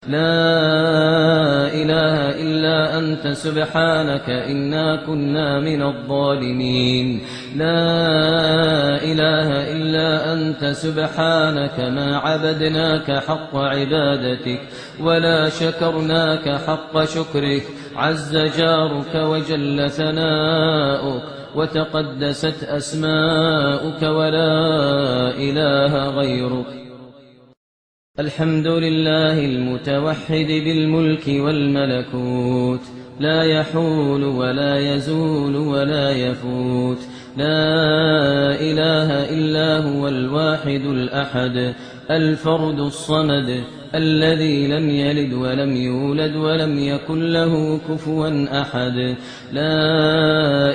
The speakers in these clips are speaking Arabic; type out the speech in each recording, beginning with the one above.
لا إله إلا أنت سبحانك إنا كنا من الظالمين. لا إله إلا أنت سبحانك ما عبدناك حق عبادتك ولا شكرناك حق شكرك. عز جارك وجل ثناؤك وتقدست أسماؤك ولا إله غيرك. الحمد لله المتوحد بالملك والملكوت، لا يحول ولا يزول ولا يفوت. لا إله إلا هو الواحد الأحد الفرد الصمد الذي لم يلد ولم يولد ولم يكن له كفوا أحد. لا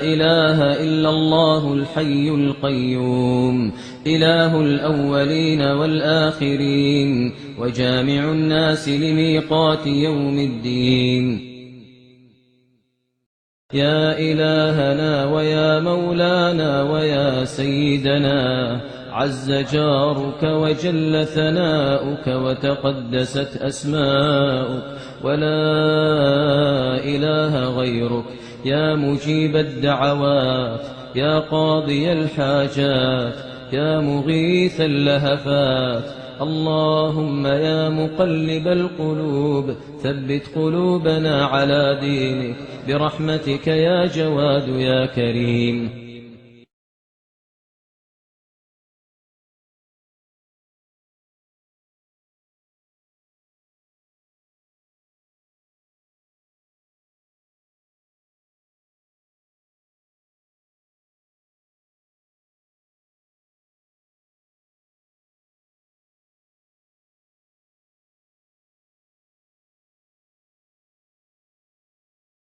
إله إلا الله الحي القيوم، إله الأولين والآخرين وجامع الناس لميقات يوم الدين. يا إلهنا ويا مولانا ويا سيدنا، عز جارك وجل ثناؤك وتقدست أسماؤك ولا إله غيرك. يا مجيب الدعوات، يا قاضي الحاجات، يا مغيث اللهفات. اللهم يا مقلب القلوب ثبت قلوبنا على دينك برحمتك يا جواد يا كريم.